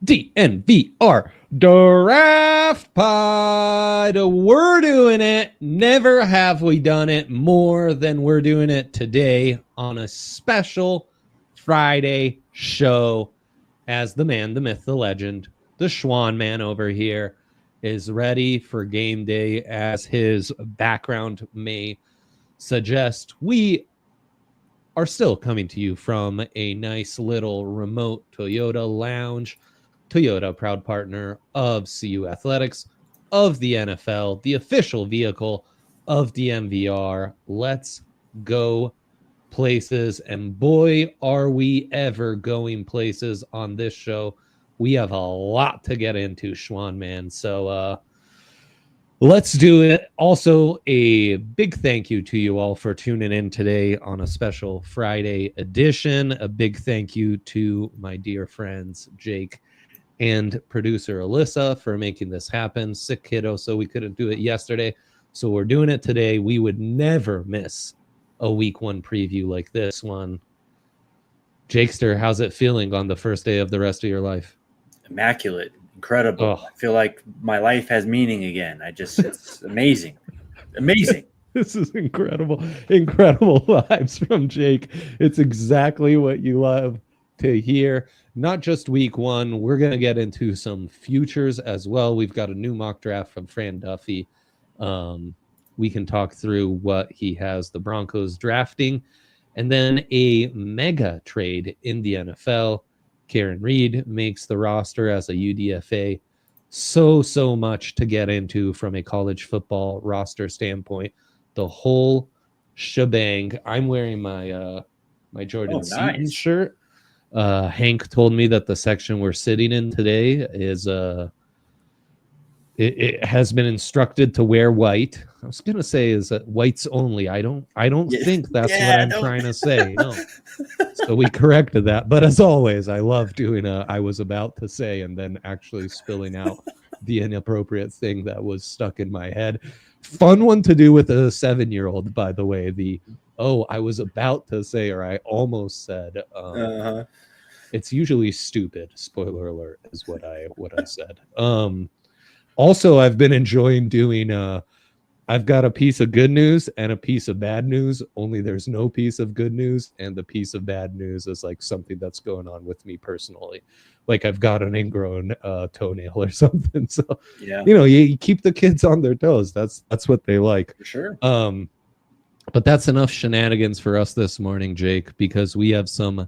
DNVR Draft Pod. We're doing it. Never have we done it more than we're doing it today on a special Friday show as the man, the myth, the legend, the Schwan man over here is ready for game day as his background may suggest. We are still coming to you from a nice little remote Toyota lounge. Toyota, proud partner of CU Athletics, of the NFL, the official vehicle of DNVR. Let's go places. And boy, are we ever going places on this show. We have a lot to get into, Schwan, man. So let's do it. Also, a big thank you to you all for tuning in today on a special Friday edition. A big thank you to my dear friends, Jake and producer Alyssa for making this happen. Sick kiddo, so we couldn't do it yesterday. So we're doing it today. We would never miss a week one preview like this one. Jakester, how's it feeling on the first day of the rest of your life? Immaculate. Incredible. I feel like my life has meaning again. It's amazing. Amazing. This is incredible. Incredible vibes from Jake. It's exactly what you love to hear. Not just week one, we're going to get into some futures as well. We've got a new mock draft from Fran Duffy. We can talk through what he has the Broncos drafting. And then a mega trade in the NFL. Karen Reed makes the roster as a UDFA. So much to get into from a college football roster standpoint. The whole shebang. I'm wearing my my Jordan Seaton shirt. Hank told me that the section we're sitting in today is it has been instructed to wear white. I was gonna say is that whites only. I don't think that's what I'm trying to say. No. So we corrected that. But as always, I love doing I was about to say and then actually spilling out the inappropriate thing that was stuck in my head. Fun one to do with a 7-year-old, by the way. I was about to say, or I almost said. It's usually stupid. Spoiler alert is what I said. Also, I've been enjoying doing. I've got a piece of good news and a piece of bad news. Only there's no piece of good news, and the piece of bad news is like something that's going on with me personally. Like I've got an ingrown toenail or something. So yeah, you keep the kids on their toes. That's what they like. For sure. But that's enough shenanigans for us this morning, Jake, because we have some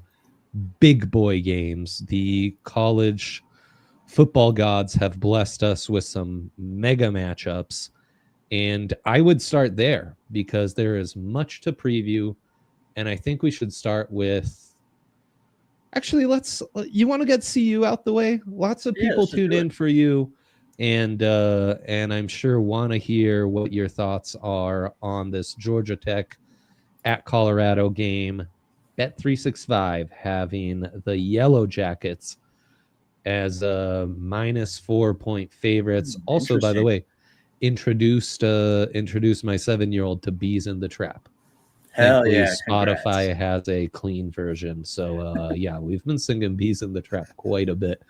big boy games. The college football gods have blessed us with some mega matchups, and I would start there because there is much to preview. And I think we should start with actually you want to get CU out the way. Lots of people tune in for you, and I'm sure want to hear what your thoughts are on this Georgia Tech at Colorado game. Bet365 having the Yellow Jackets as -4 point favorites. Also, by the way, introduced my 7-year-old to Bees in the Trap. Hell yeah! Spotify has a clean version, so yeah, we've been singing Bees in the Trap quite a bit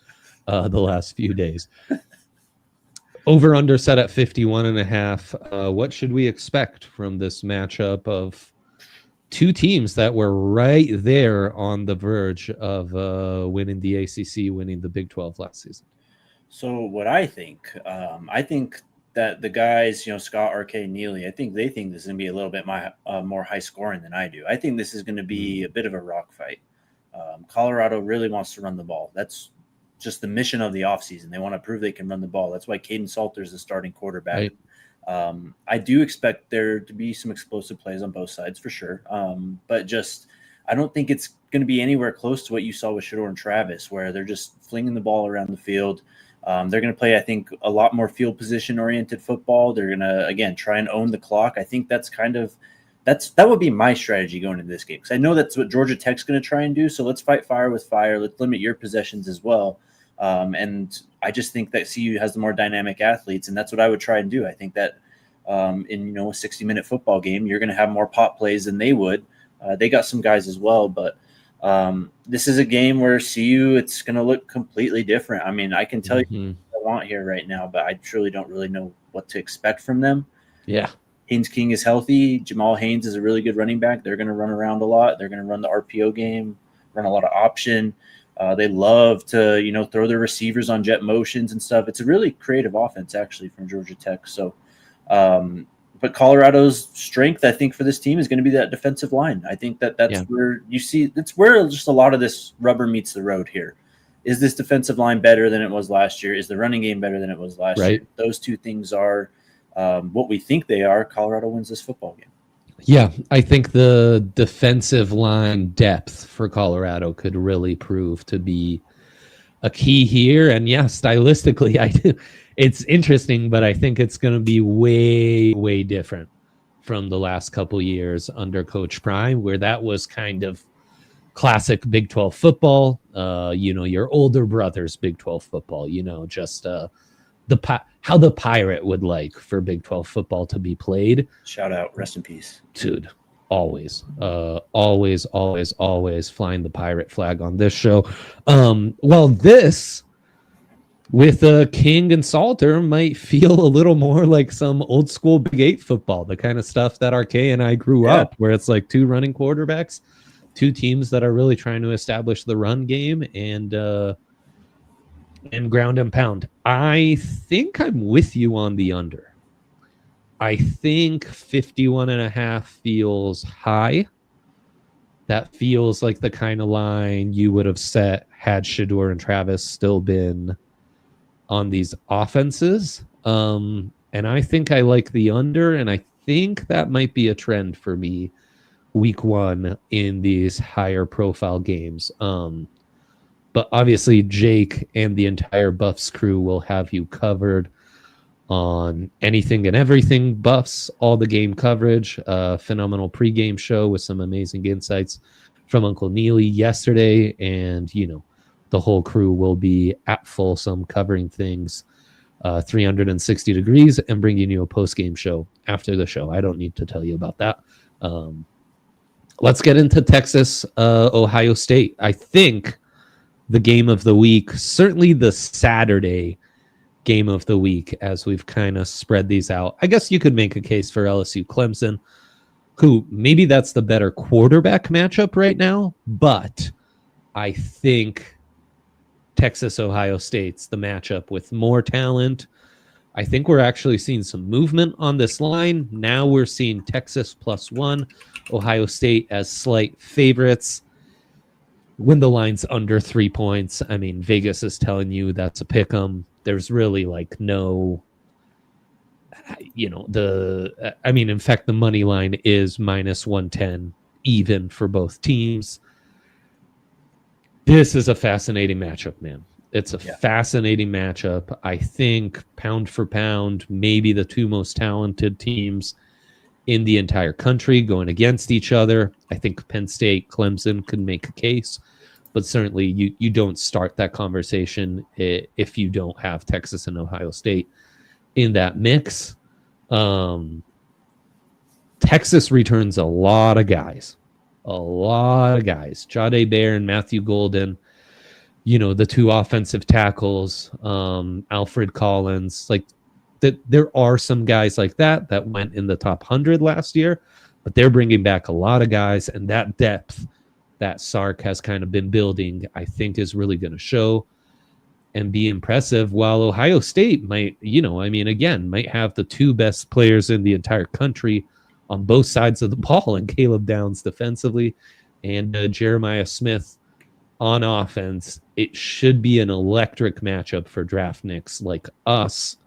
the last few days. Over under set at 51.5. What should we expect from this matchup of two teams that were right there on the verge of winning the ACC, winning the Big 12 last season? So what I think that the guys, Scott, RK, Neely, I think they think this is going to be a little bit more high scoring than I do. I think this is going to be a bit of a rock fight. Colorado really wants to run the ball. That's just the mission of the offseason. They want to prove they can run the ball. That's why Caden Salter is the starting quarterback. Right. I do expect there to be some explosive plays on both sides for sure. But just I don't think it's going to be anywhere close to what you saw with Shador and Travis, where they're just flinging the ball around the field. They're going to play, I think, a lot more field position-oriented football. They're going to, again, try and own the clock. I think that would be my strategy going into this game, because I know that's what Georgia Tech's going to try and do. So let's fight fire with fire. Let's limit your possessions as well. And I just think that CU has the more dynamic athletes, and that's what I would try and do. I think that in a 60-minute football game, you're going to have more pop plays than they would. They got some guys as well, but this is a game where CU, it's going to look completely different. I mean, I can tell you what I want here right now, but I truly don't really know what to expect from them. Yeah. Haynes King is healthy. Jamal Haynes is a really good running back. They're going to run around a lot. They're going to run the RPO game, run a lot of option. They love to, throw their receivers on jet motions and stuff. It's a really creative offense, actually, from Georgia Tech. So, but Colorado's strength, I think, for this team is going to be that defensive line. I think that's where you see – it's where just a lot of this rubber meets the road here. Is this defensive line better than it was last year? Is the running game better than it was last year? Those two things are what we think they are. Colorado wins this football game. Yeah, I think the defensive line depth for Colorado could really prove to be a key here. And yeah, stylistically, it's interesting, but I think it's going to be way, way different from the last couple years under Coach Prime, where that was kind of classic Big 12 football, your older brother's Big 12 football, just how the Pirate would like for Big 12 football to be played. Shout out, rest in peace. Dude, always flying the Pirate flag on this show. This with King and Salter might feel a little more like some old school Big 8 football, the kind of stuff that RK and I grew up, where it's like two running quarterbacks, two teams that are really trying to establish the run game and ground and pound. I think I'm with you on the under. I think 51.5 feels high. That feels like the kind of line you would have set had Shador and Travis still been on these offenses. And I think I like the under, and I think that might be a trend for me week one in these higher profile games. But obviously, Jake and the entire Buffs crew will have you covered on anything and everything Buffs, all the game coverage, phenomenal pregame show with some amazing insights from Uncle Neely yesterday. And, the whole crew will be at Folsom covering things 360 degrees and bringing you a post-game show after the show. I don't need to tell you about that. Let's get into Texas, Ohio State. I think the game of the week, certainly the Saturday game of the week, as we've kind of spread these out. I guess you could make a case for LSU Clemson, who maybe that's the better quarterback matchup right now, but I think Texas Ohio State's the matchup with more talent. I think we're actually seeing some movement on this line. Now we're seeing Texas +1, Ohio State as slight favorites. When the line's under 3 points, I mean, Vegas is telling you that's a pick 'em. There's really no, in fact, the money line is -110 even for both teams. This is a fascinating matchup, man. It's a fascinating matchup. I think pound for pound, maybe the two most talented teams in the entire country going against each other. I think Penn State, Clemson could make a case, but certainly you don't start that conversation if you don't have Texas and Ohio State in that mix. Texas returns a lot of guys. Jahdae Bear and Matthew Golden, the two offensive tackles, Alfred Collins, there are some guys like that went in the top 100 last year, but they're bringing back a lot of guys, and that depth that Sark has kind of been building, I think is really going to show and be impressive, while Ohio State might have the two best players in the entire country on both sides of the ball, and Caleb Downs defensively and Jeremiah Smith on offense. It should be an electric matchup for draft nicks like us.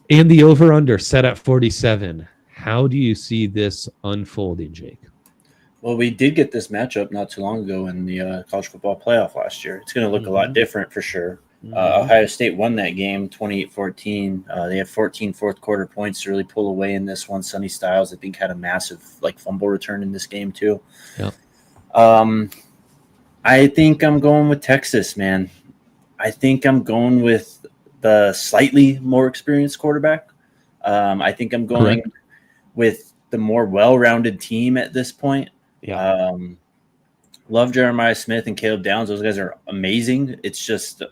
And the over-under set at 47. How do you see this unfolding, Jake? Well, we did get this matchup not too long ago in the college football playoff last year. It's going to look a lot different for sure. Ohio State won that game 28-14. They had 14 fourth-quarter points to really pull away in this one. Sonny Styles, I think, had a massive fumble return in this game too. Yeah. I think I'm going with Texas, man. I think I'm going with the slightly more experienced quarterback. I think I'm going with the more well-rounded team at this point. Yeah. Love Jeremiah Smith and Caleb Downs. Those guys are amazing. It's just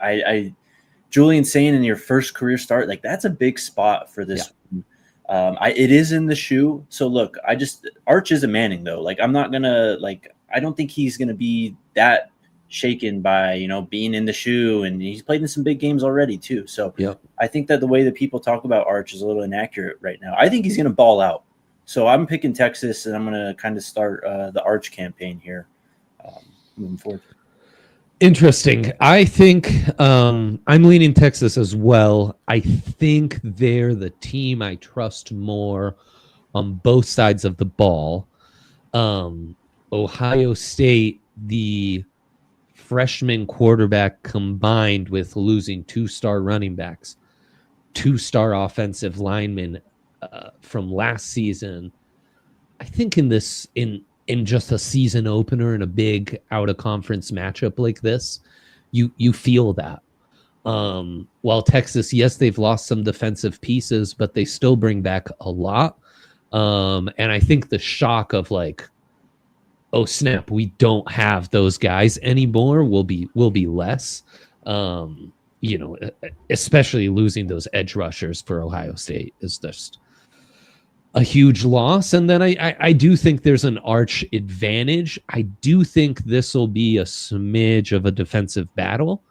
Julian Sain in your first career start, that's a big spot for this one. It is in the shoe. So look, Arch is a Manning though. I'm not gonna I don't think he's gonna be that shaken by being in the shoe, and he's played in some big games already too. So I think that the way that people talk about Arch is a little inaccurate right now. I think he's gonna ball out. So I'm picking Texas, and I'm gonna kind of start the Arch campaign here moving forward. Interesting. I think I'm leaning Texas as well. I think they're the team I trust more on both sides of the ball. Ohio State, the freshman quarterback combined with losing 2-star running backs, 2-star offensive linemen from last season. I think in just a season opener in a big out of conference matchup like this, you feel that. While Texas, yes, they've lost some defensive pieces, but they still bring back a lot. And I think the shock of oh snap, we don't have those guys anymore will be less. Especially losing those edge rushers for Ohio State is just a huge loss. And then I do think there's an Arch advantage. I do think this will be a smidge of a defensive battle.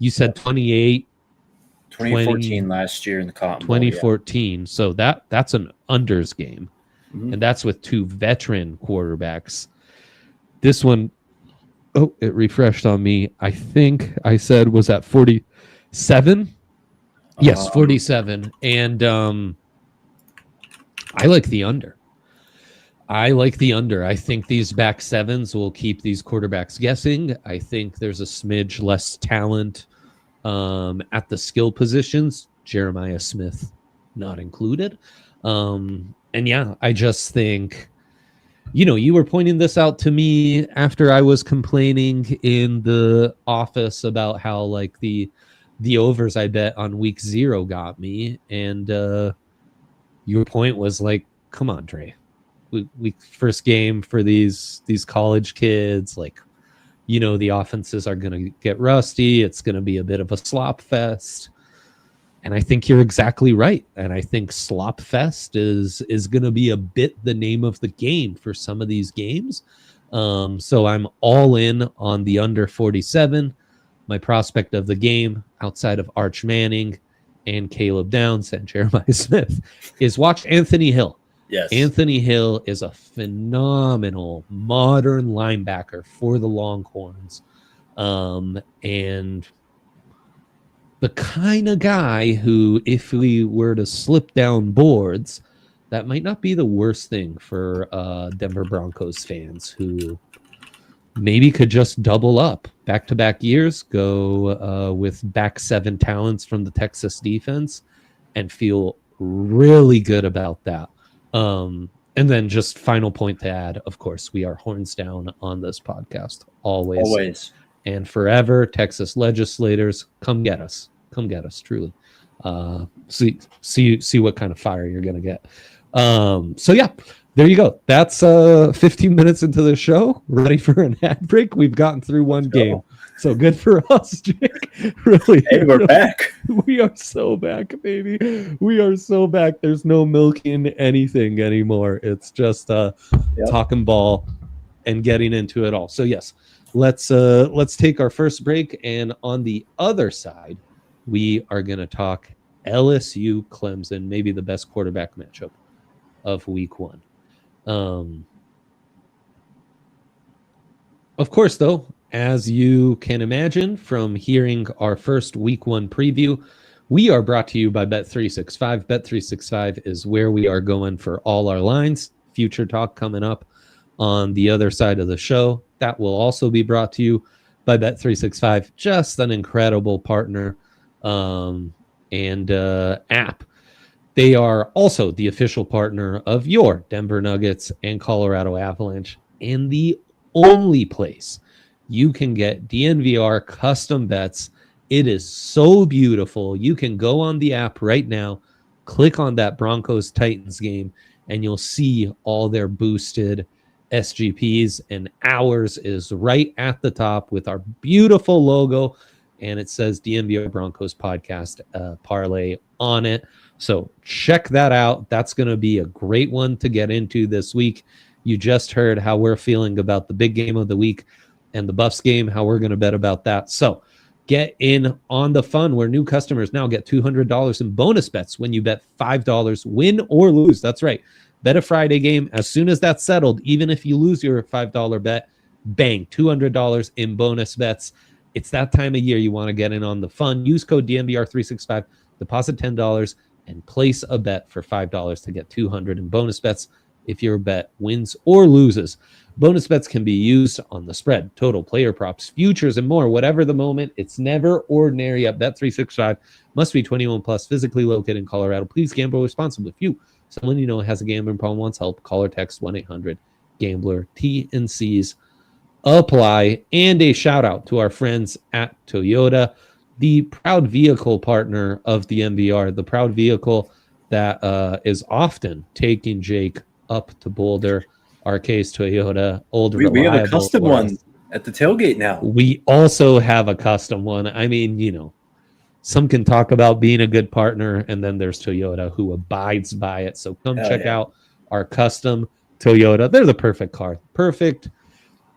You said 2014 last year in the Cotton Bowl. 2014. So that's an unders game. And that's with 2 veteran quarterbacks. This one, it refreshed on me. I think I said was at 47. Yes, 47. And I like the under. I think these back sevens will keep these quarterbacks guessing. I think there's a smidge less talent at the skill positions, Jeremiah Smith not included. And I just think, you were pointing this out to me after I was complaining in the office about how the overs I bet on week 0 got me. And your point was come on, Dre. We first game for these college kids, the offenses are going to get rusty. It's going to be a bit of a slop fest. And I think you're exactly right. And I think slop fest is going to be a bit the name of the game for some of these games. So I'm all in on the under 47. My prospect of the game outside of Arch Manning and Caleb Downs and Jeremiah Smith is watch Anthony Hill. Yes. Anthony Hill is a phenomenal modern linebacker for the Longhorns. And the kind of guy who, if we were to slip down boards, that might not be the worst thing for Denver Broncos fans who maybe could just double up back-to-back years, go with back 7 talents from the Texas defense and feel really good about that. And then just final point to add, of course, we are horns down on this podcast. Always. And forever, Texas legislators, come get us. Come get us, truly. See what kind of fire you're going to get. There you go. That's 15 minutes into the show. Ready for an ad break. We've gotten through one game. So good for us, Jake. Really. Hey, we're back. We are so back, baby. We are so back. There's no milking anything anymore. It's just talking ball and getting into it all. So yes, let's take our first break. And on the other side, we are going to talk LSU Clemson, maybe the best quarterback matchup of week 1. Of course, though, As you can imagine from hearing our first week 1 preview, we are brought to you by Bet365. Bet365 is where we are going for all our lines. Future talk coming up on the other side of the show. That will also be brought to you by Bet365. Just an incredible partner and app. They are also the official partner of your Denver Nuggets and Colorado Avalanche, and the only place you can get DNVR custom bets. It is so beautiful. You can go on the app right now, click on that Broncos-Titans game, and you'll see all their boosted SGPs, and ours is right at the top with our beautiful logo, and it says DNVR Broncos Podcast Parlay on it. So check that out. That's going to be a great one to get into this week. You just heard how we're feeling about the big game of the week and the Buffs game, how we're going to bet about that. So get in on the fun where new customers now get $200 in bonus bets when you bet $5, win or lose. That's right. Bet a Friday game. As soon as that's settled, even if you lose your $5 bet, bang, $200 in bonus bets. It's that time of year you want to get in on the fun. Use code DNVR365, deposit $10, and place a bet for $5 to get $200 in bonus bets if your bet wins or loses. Bonus bets can be used on the spread, total, player props, futures, and more. Whatever the moment, it's never ordinary at Bet365. Must be 21 plus, physically located in Colorado. Please gamble responsibly. If you, someone you know has a gambling problem, wants help, call or text 1-800-GAMBLER. T&Cs apply. And a shout out to our friends at Toyota, the proud vehicle partner of the DNVR, the proud vehicle that is often taking Jake up to Boulder. Our case Toyota, old we reliable. have a custom one at the tailgate now. We also have a custom one. I mean, you know, some can talk about being a good partner, and then there's Toyota who abides by it. So come check out our custom Toyota. They're the perfect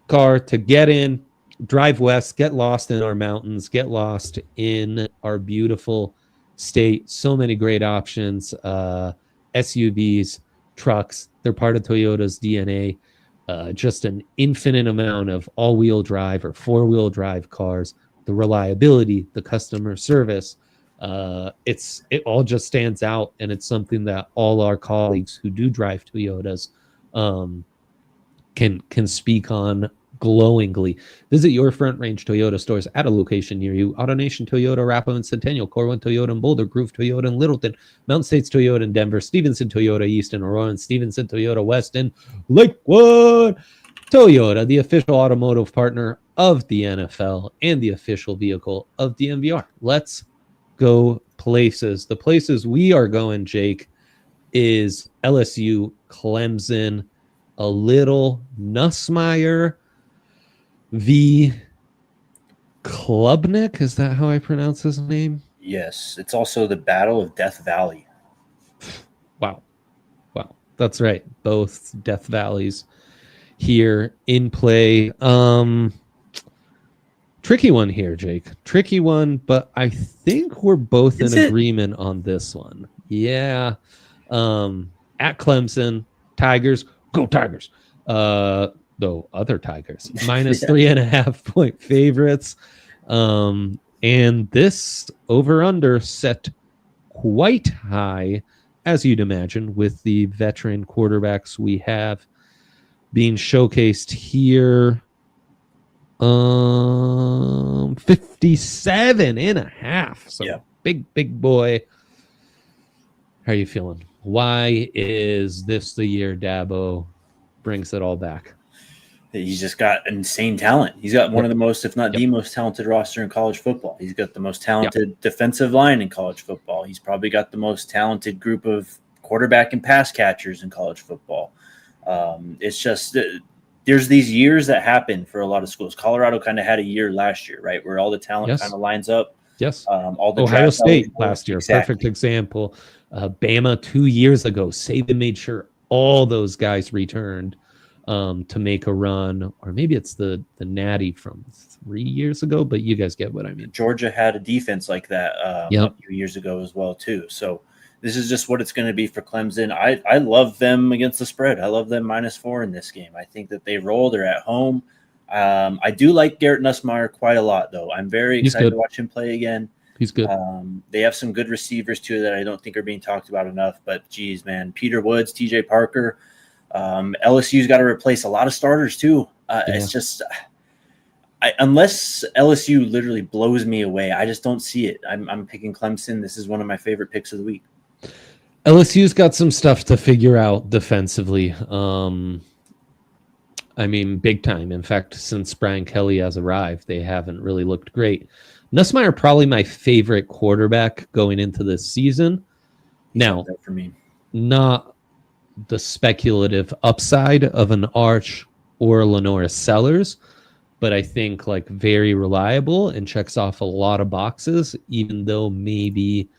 car to get in, drive west, get lost in our mountains, get lost in our beautiful state. So many great options, SUVs, trucks. They're part of Toyota's DNA. Just an infinite amount of all-wheel drive or four-wheel drive cars. The reliability, the customer service, it all just stands out, and it's something that all our colleagues who do drive Toyotas can speak on glowingly. Visit your Front Range Toyota stores at a location near you. AutoNation Toyota, Rappahannock and Centennial, Corwin Toyota in Boulder, Groove Toyota in Littleton, Mountain States Toyota in Denver, Stevenson Toyota East in Aurora, and Stevenson Toyota West in Lakewood. Toyota, the official automotive partner of the NFL and the official vehicle of DNVR. Let's go places. The places we are going, Jake, is LSU, Clemson, a little Nussmeier v. Klubnik. Is that how I pronounce his name? Yes. It's also the Battle of Death Valley. Wow. That's right. Both Death Valleys here in play. Tricky one here, Jake. Tricky one, but I think we're both in agreement on this one. Yeah. At Clemson, Tigers, go Tigers. Though other Tigers, minus 3.5 point favorites. And this over-under set quite high, as you'd imagine, with the veteran quarterbacks we have being showcased here. 57.5. So big boy. How are you feeling? Why is this the year Dabo brings it all back? He's just got insane talent. He's got one of the most, if not the most talented roster in college football. He's got the most talented defensive line in college football. He's probably got the most talented group of quarterback and pass catchers in college football. It's just there's these years that happen for a lot of schools. Colorado kind of had a year last year, right, where all the talent kind of lines up. Yes. All the Ohio State last year, perfect example. Bama 2 years ago, Saban made sure all those guys returned to make a run, or maybe it's the Natty from 3 years ago, but you guys get what I mean. Georgia had a defense like that a few years ago as well too. So this is just what it's going to be for Clemson. I love them against the spread. I love them -4 in this game. I think that they roll. They're at home. I do like Garrett Nussmeier quite a lot, though. I'm very excited to watch him play again. He's good. They have some good receivers, too, that I don't think are being talked about enough. But, geez, man, Peter Woods, TJ Parker. LSU's got to replace a lot of starters, too. It's just unless LSU literally blows me away, I just don't see it. I'm picking Clemson. This is one of my favorite picks of the week. LSU's got some stuff to figure out defensively. I mean, big time. In fact, since Brian Kelly has arrived, they haven't really looked great. Nussmeier probably my favorite quarterback going into this season. Now, for me, not the speculative upside of an Arch or Lenore Sellers, but I think like very reliable and checks off a lot of boxes, even though maybe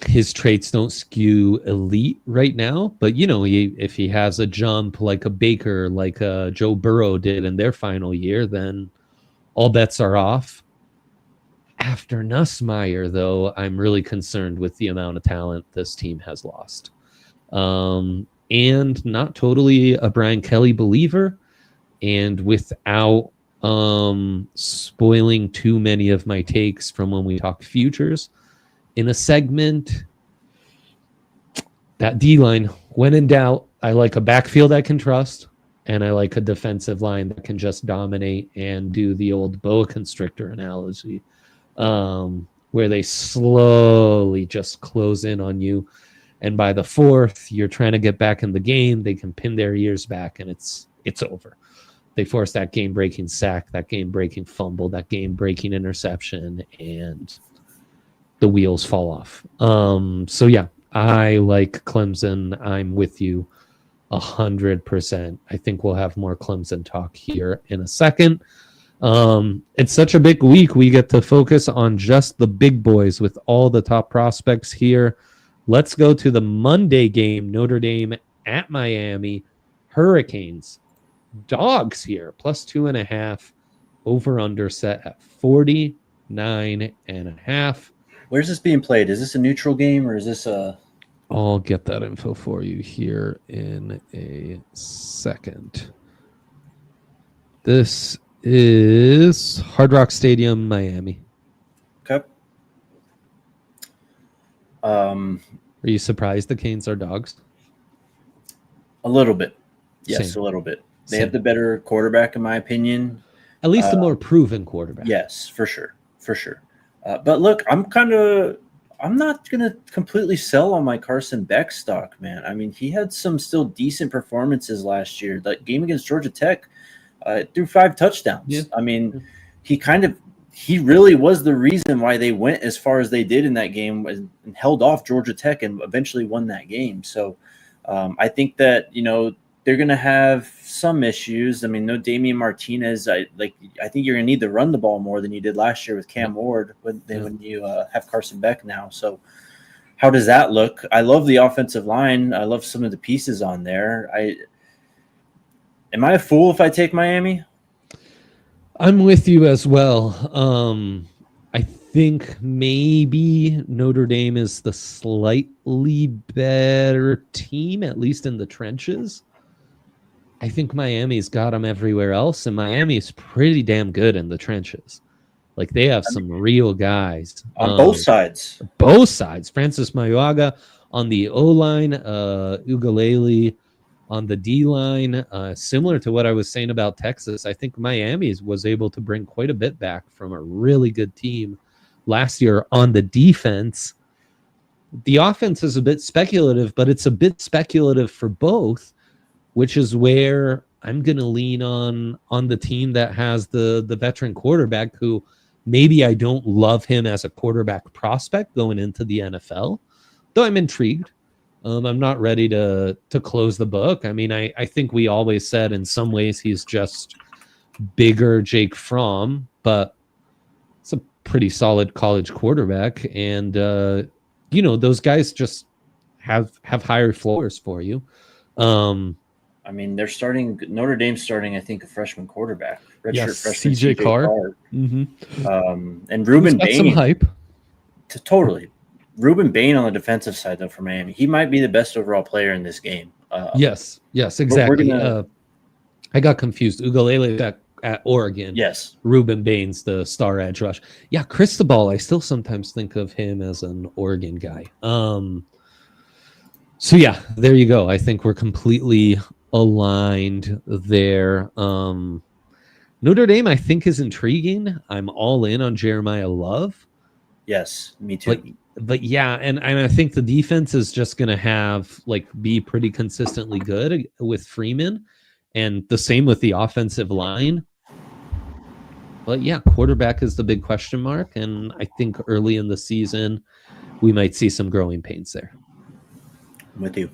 his traits don't skew elite right now. But, you know, if he has a jump like a Baker, like Joe Burrow did in their final year, then all bets are off. After Nussmeier, though, I'm really concerned with the amount of talent this team has lost. And not totally a Brian Kelly believer. And without spoiling too many of my takes from when we talk futures, in a segment, that D-line, when in doubt, I like a backfield I can trust, and I like a defensive line that can just dominate and do the old boa constrictor analogy, where they slowly just close in on you. And by the fourth, you're trying to get back in the game. They can pin their ears back, and it's over. They force that game-breaking sack, that game-breaking fumble, that game-breaking interception, and the wheels fall off. So yeah, I like Clemson. I'm with you 100%. I think we'll have more Clemson talk here in a second. It's such a big week. We get to focus on just the big boys with all the top prospects here. Let's go to the Monday game, Notre Dame at Miami. Hurricanes, dogs here, +2.5, over under set at 49.5. Where's this being played? Is this a neutral game or is this a... I'll get that info for you here in a second. This is Hard Rock Stadium, Miami. Okay. Are you surprised the Canes are dogs? A little bit. Yes, Same. a little bit. They Same. have the better quarterback, in my opinion. At least the more proven quarterback. Yes, for sure. For sure. But look, I'm not going to completely sell on my Carson Beck stock, man. I mean, he had some still decent performances last year. That game against Georgia Tech, threw 5 touchdowns. Yeah. I mean, he really was the reason why they went as far as they did in that game and held off Georgia Tech and eventually won that game. So I think that, you know, they're going to have some issues. I mean, no Damian Martinez. I think you're going to need to run the ball more than you did last year with Cam Ward when you have Carson Beck now. So how does that look? I love the offensive line. I love some of the pieces on there. Am I a fool if I take Miami? I'm with you as well. I think maybe Notre Dame is the slightly better team, at least in the trenches. I think Miami's got them everywhere else, and Miami's pretty damn good in the trenches. Like, they have some real guys. On both sides. Both sides. Francis Mayoaga on the O-line, Ugalele on the D-line. Similar to what I was saying about Texas, I think Miami was able to bring quite a bit back from a really good team last year on the defense. The offense is a bit speculative, but it's a bit speculative for both, which is where I'm going to lean on the team that has the veteran quarterback who maybe I don't love him as a quarterback prospect going into the NFL, though I'm intrigued. I'm not ready to close the book. I mean, I think we always said in some ways he's just bigger Jake Fromm, but it's a pretty solid college quarterback. And, you know, those guys just have higher floors for you. I mean, Notre Dame's starting, I think, a freshman quarterback. Yes, freshman CJ Carr. Mm-hmm. And Ruben Bain. Some hype. Totally. Ruben Bain on the defensive side, though, for Miami. He might be the best overall player in this game. Yes, exactly. I got confused. Ugalele at Oregon. Yes. Ruben Baines, the star edge rush. Yeah, Cristobal, I still sometimes think of him as an Oregon guy. So yeah, there you go. I think we're completely aligned there. Notre Dame, I think, is intriguing. I'm all in on Jeremiah Love. Yes, me too. But yeah, and I think the defense is just going to be pretty consistently good with Freeman, and the same with the offensive line. But yeah, quarterback is the big question mark, and I think early in the season we might see some growing pains there. I'm with you.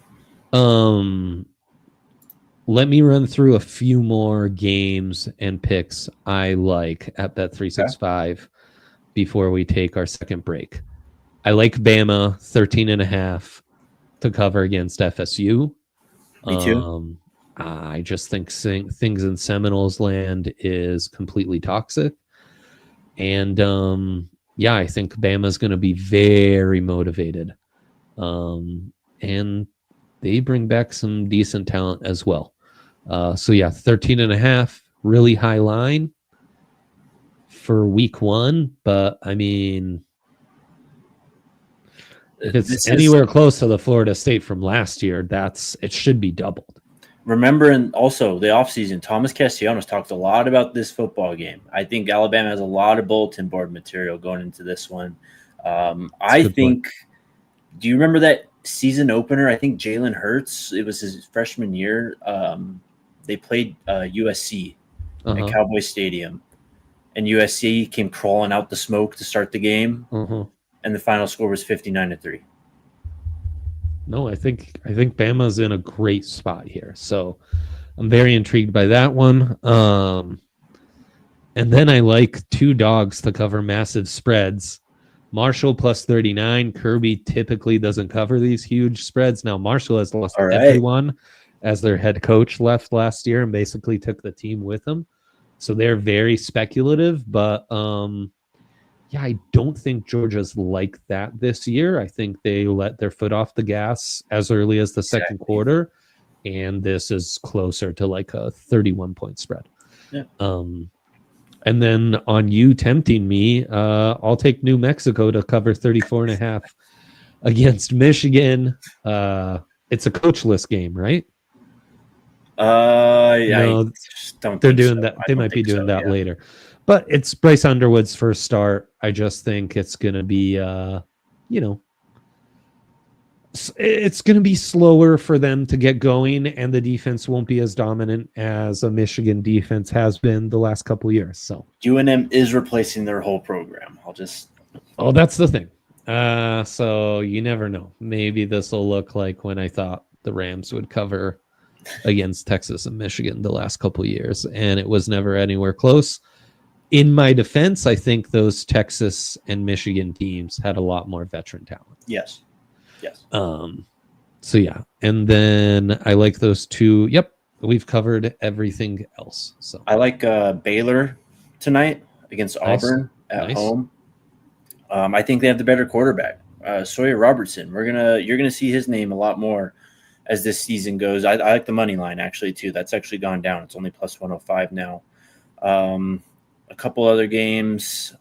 Let me run through a few more games and picks I like at Bet365 before we take our second break. I like Bama 13.5 to cover against FSU. Me too. I just think things in Seminoles land is completely toxic. And I think Bama's going to be very motivated. And they bring back some decent talent as well. 13.5, really high line for week 1. But I mean, if it's anywhere close to the Florida State from last year, it should be doubled. Remember, and also the offseason, Thomas Castellanos talked a lot about this football game. I think Alabama has a lot of bulletin board material going into this one. I think, do you remember that season opener? I think Jalen Hurts, it was his freshman year. They played USC at Cowboy Stadium, and USC came crawling out the smoke to start the game, and the final score was 59-3. No, I think Bama's in a great spot here, so I'm very intrigued by that one. And then I like 2 dogs to cover massive spreads. Marshall plus 39. Kirby typically doesn't cover these huge spreads. Now Marshall has lost everyone as their head coach left last year and basically took the team with him. So they're very speculative, but I don't think Georgia's like that this year. I think they let their foot off the gas as early as the second quarter, and this is closer to like a 31-point spread. Yeah. And then on you tempting me, I'll take New Mexico to cover 34.5 against Michigan. It's a coachless game, right? No, they're doing that. They might be doing that later. But it's Bryce Underwood's first start. I just think it's going to be, it's going to be slower for them to get going, and the defense won't be as dominant as a Michigan defense has been the last couple of years. So UNM is replacing their whole program. Oh, that's the thing. So you never know. Maybe this will look like when I thought the Rams would cover against Texas and Michigan the last couple of years, and it was never anywhere close. In my defense, I think those Texas and Michigan teams had a lot more veteran talent. Yes. And then I like those 2. Yep, we've covered everything else. So I like Baylor tonight against Auburn at home. I think they have the better quarterback, Sawyer Robertson. You're gonna see his name a lot more as this season goes. I like the money line actually too. That's actually gone down. It's only plus 105 now. A couple other games.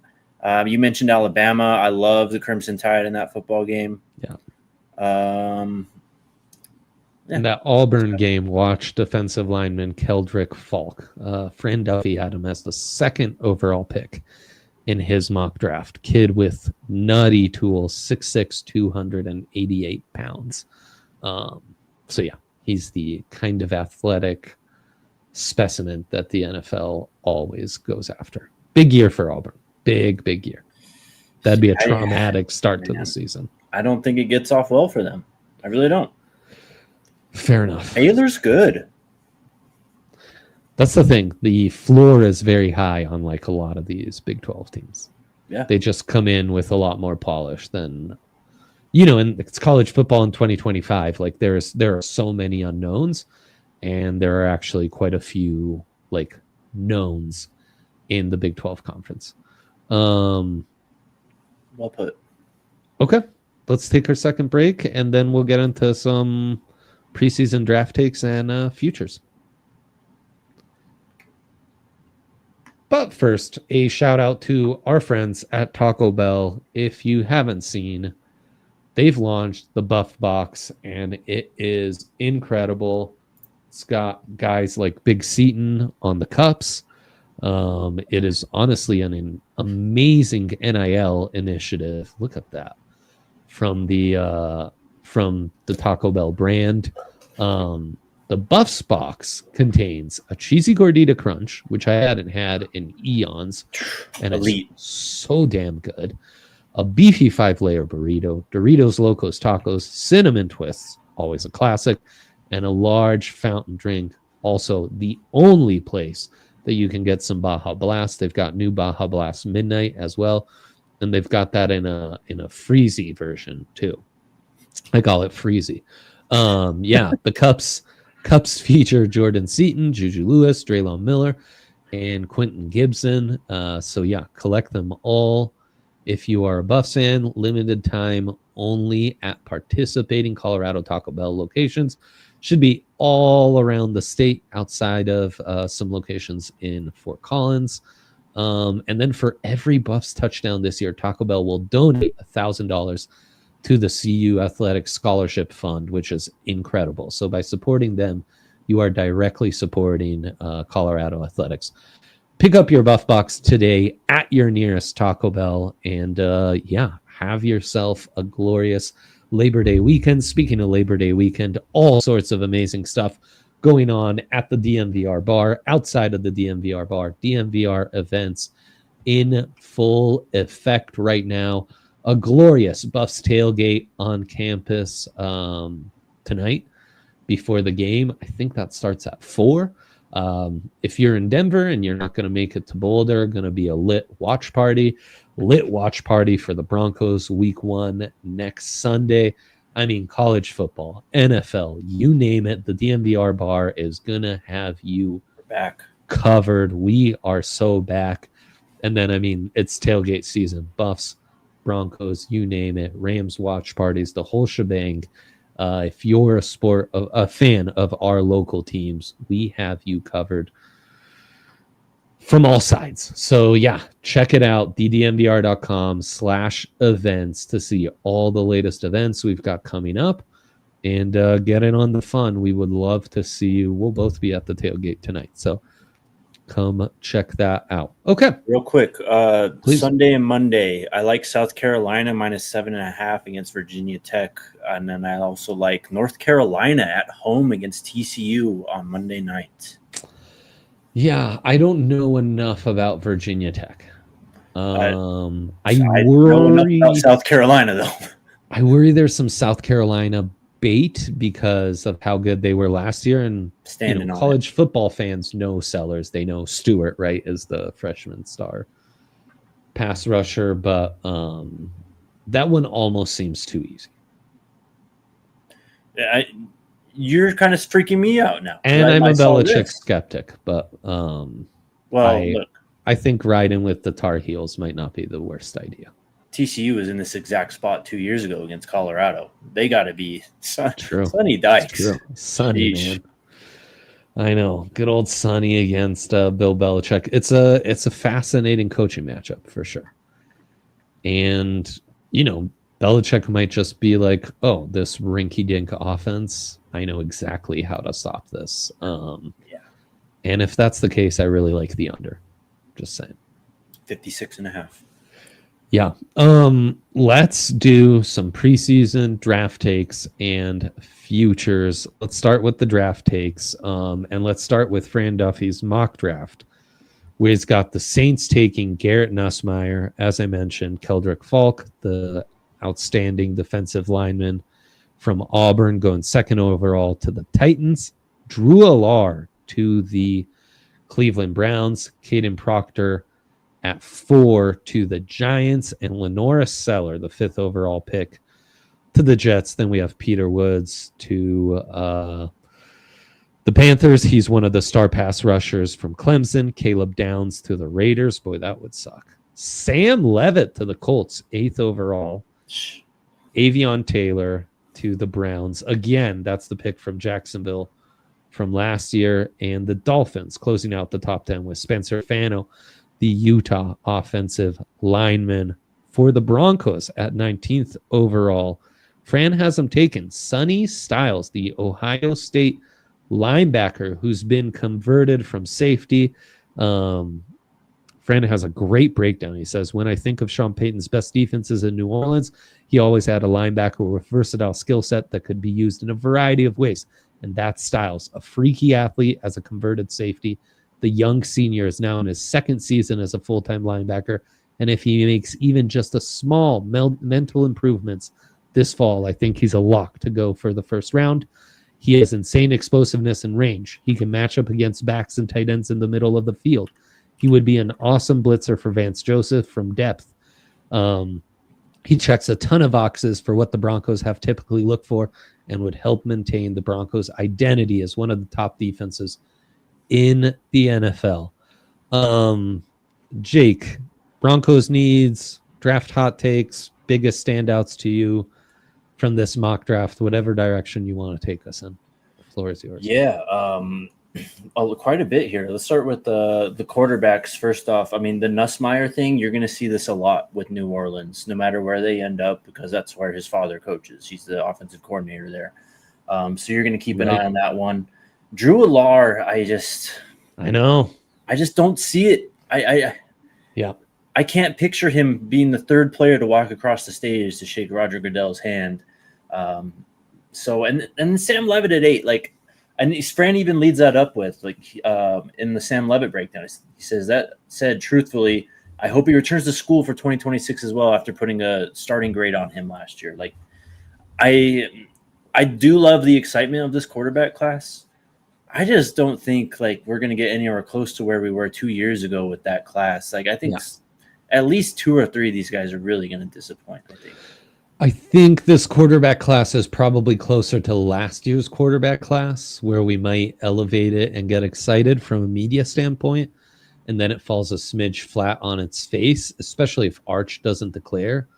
You mentioned Alabama. I love the Crimson Tide in that football game. Yeah. In that Auburn game, watch defensive lineman Keldrick Falk. Fran Duffy had him as the 2nd overall pick in his mock draft. Kid with nutty tools, 6'6", 288 pounds. He's the kind of athletic specimen that the NFL always goes after. Big year for Auburn. Big year. That'd be a traumatic start to the season. I don't think it gets off well for them. I really don't. Fair enough. Baylor's good. That's the thing. The floor is very high on like a lot of these Big 12 teams. Yeah. They just come in with a lot more polish than, and it's college football in 2025. Like there are so many unknowns, and there are actually quite a few like knowns in the Big 12 conference. Well put. Okay. Let's take our second break, and then we'll get into some preseason draft takes and futures. But first, a shout out to our friends at Taco Bell. If you haven't seen, they've launched the Buff Box, and it is incredible. It's got guys like Big Seaton on the cups. It is honestly an amazing NIL initiative. Look at that from the Taco Bell brand. The Buffs box contains a cheesy gordita crunch, which I hadn't had in eons, and Elite. it's so damn good. A beefy 5-layer burrito, Doritos Locos Tacos, cinnamon twists, always a classic, and a large fountain drink. Also, the only place that you can get some Baja Blast. They've got new Baja Blast Midnight as well, and they've got that in a freezy version too. I call it freezy. Yeah, the cups feature Jordan Seaton, Juju Lewis, Draylon Miller, and Quentin Gibson. So yeah, collect them all. If you are a Buffs fan, limited time only at participating Colorado Taco Bell locations. Should be all around the state outside of some locations in Fort Collins. And then for every Buffs touchdown this year, Taco Bell will donate $1,000 to the CU Athletic Scholarship Fund, which is incredible. So by supporting them, you are directly supporting Colorado athletics. Pick up your Buff Box today at your nearest Taco Bell, and yeah, have yourself a glorious Labor Day weekend. Speaking of Labor Day weekend, all sorts of amazing stuff going on at the DNVR bar, outside of the DNVR bar, DNVR events in full effect right now. A glorious Buffs tailgate on campus tonight before the game. I think that starts at 4. If you're in Denver and you're not going to make it to Boulder, going to be a lit watch party for the Broncos week 1 next Sunday. I mean, college football, NFL, you name it. The DNVR bar is going to have you back covered. We are so back. And then, I mean, it's tailgate season. Buffs, Broncos, you name it. Rams watch parties, the whole shebang. If you're a fan of our local teams, we have you covered from all sides. So yeah, check it out, ddnvr.com/events to see all the latest events we've got coming up and get in on the fun. We would love to see you. We'll both be at the tailgate tonight. So come check that out. Okay. Real quick, Sunday and Monday, I like South Carolina -7.5 against Virginia Tech. And then I also like North Carolina at home against TCU on Monday night. Yeah, I don't know enough about Virginia Tech. I know worry enough about South Carolina, though. I worry there's some South Carolina bait because of how good they were last year. And college football fans know Sellers. They know Stewart, right, is the freshman star pass rusher. But that one almost seems too easy. You're kind of freaking me out now. And I'm a Belichick skeptic, but look, I think riding with the Tar Heels might not be the worst idea. TCU was in this exact spot 2 years ago against Colorado. They got to be True. Sonny Dykes. True. Sonny, man. I know. Good old Sonny against Bill Belichick. It's a fascinating coaching matchup for sure. And, Belichick might just be like, oh, this rinky-dink offense, I know exactly how to stop this. Yeah. And if that's the case, I really like the under. Just saying. 56.5. Yeah. Let's do some preseason draft takes and futures. Let's start with the draft takes. And let's start with Fran Duffy's mock draft, where he's got the Saints taking Garrett Nussmeier, as I mentioned, Keldrick Falk, the outstanding defensive lineman from Auburn, going 2nd overall to the Titans. Drew Allar to the Cleveland Browns. Caden Proctor at 4 to the Giants, and Lenora Seller, the 5th overall pick, to the Jets. Then we have Peter Woods to the Panthers. He's one of the star pass rushers from Clemson. Caleb Downs to the Raiders. Boy, that would suck. Sam Levitt to the Colts, 8th overall. Avion Taylor to the Browns. Again, that's the pick from Jacksonville from last year. And the Dolphins closing out the top 10 with Spencer Fano the Utah offensive lineman. For the Broncos at 19th overall, Fran has him taken. Sonny Styles, the Ohio State linebacker who's been converted from safety. Fran has a great breakdown. He says, when I think of Sean Payton's best defenses in New Orleans, he always had a linebacker with versatile skill set that could be used in a variety of ways. And that's Styles, a freaky athlete as a converted safety. The young senior is now in his second season as a full-time linebacker. And if he makes even just a small mental improvements this fall, I think he's a lock to go for the first round. He has insane explosiveness and range. He can match up against backs and tight ends in the middle of the field. He would be an awesome blitzer for Vance Joseph from depth. He checks a ton of boxes for what the Broncos have typically looked for and would help maintain the Broncos' identity as one of the top defenses in the NFL. Jake, Broncos needs, draft hot takes, biggest standouts to you from this mock draft, whatever direction you want to take us in. The floor is yours. Yeah, quite a bit here. Let's start with the quarterbacks first off. I mean, the Nussmeier thing, you're going to see this a lot with New Orleans, no matter where they end up, because that's where his father coaches. He's the offensive coordinator there. So you're going to keep an eye on that one. Drew Allar, I just don't see it. I can't picture him being the third player to walk across the stage to shake Roger Goodell's hand. And Sam Levitt at 8, and Fran even leads that up with in the Sam Levitt breakdown. He says, that said, truthfully, I hope he returns to school for 2026 as well after putting a starting grade on him last year. I do love the excitement of this quarterback class. I just don't think we're going to get anywhere close to where we were 2 years ago with that class. I think at least 2 or 3 of these guys are really going to disappoint, I think this quarterback class is probably closer to last year's quarterback class, where we might elevate it and get excited from a media standpoint, and then it falls a smidge flat on its face, especially if Arch doesn't declare.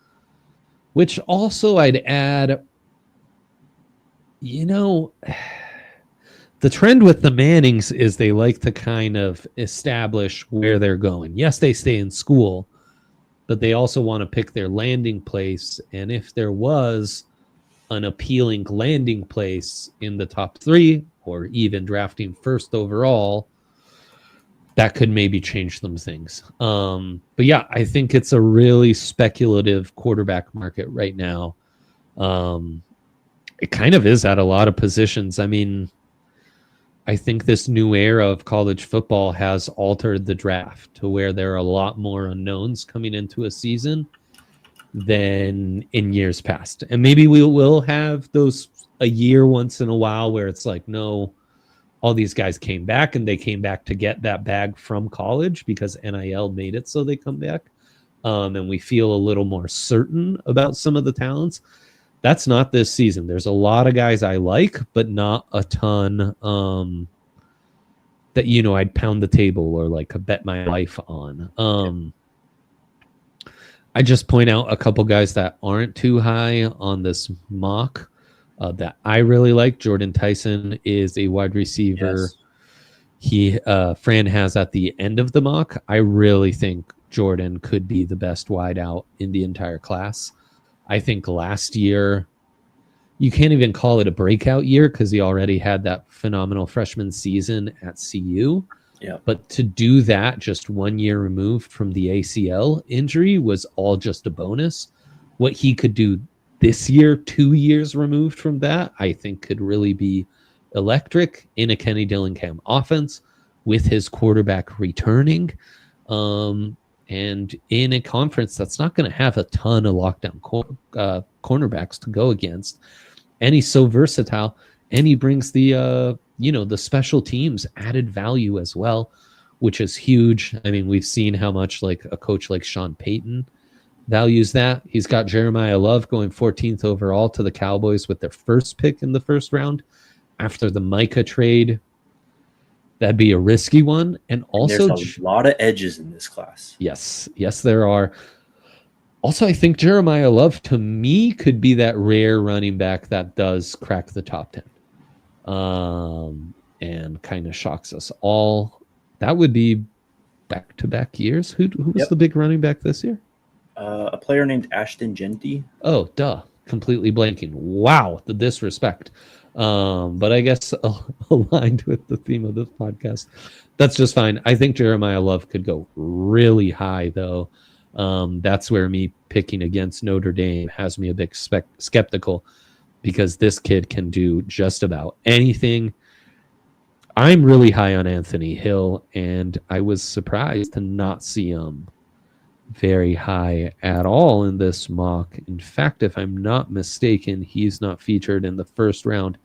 Which also I'd add, the trend with the Mannings is they like to kind of establish where they're going. Yes, they stay in school, but they also want to pick their landing place. And if there was an appealing landing place in the top 3, or even drafting first overall, that could maybe change some things. But yeah, I think it's a really speculative quarterback market right now. It kind of is at a lot of positions. I mean, I think this new era of college football has altered the draft to where there are a lot more unknowns coming into a season than in years past. And maybe we will have those a year once in a while where it's no, all these guys came back and they came back to get that bag from college because NIL made it so they come back. And we feel a little more certain about some of the talents. That's not this season. There's a lot of guys I like, but not a ton that, I'd pound the table or bet my life on. I just point out a couple guys that aren't too high on this mock that I really like. Jordan Tyson is a wide receiver. Yes. Fran has at the end of the mock. I really think Jordan could be the best wideout in the entire class. I think last year, you can't even call it a breakout year because he already had that phenomenal freshman season at CU. Yeah. But to do that just 1 year removed from the ACL injury was all just a bonus. What he could do this year, 2 years removed from that, I think could really be electric in a Kenny Dillingham offense with his quarterback returning. And in a conference that's not going to have a ton of lockdown cornerbacks to go against. And he's so versatile, and he brings the special teams added value as well, which is huge. I mean, we've seen how much a coach like Sean Payton values that. He's got Jeremiah Love going 14th overall to the Cowboys with their first pick in the first round after the Micah trade. That'd be a risky one. And also, there's a lot of edges in this class. Yes, there are. Also, I think Jeremiah Love, to me, could be that rare running back that does crack the top 10 and kind of shocks us all. That would be back-to-back years. Who was Yep. the big running back this year? A player named Ashton Genty. Oh, duh. Completely blanking. Wow, the disrespect. But I guess aligned with the theme of this podcast, that's just fine. I think Jeremiah Love could go really high, though. That's where me picking against Notre Dame has me a bit skeptical, because this kid can do just about anything. I'm really high on Anthony Hill, and I was surprised to not see him very high at all in this mock. In fact, if I'm not mistaken, he's not featured in the first round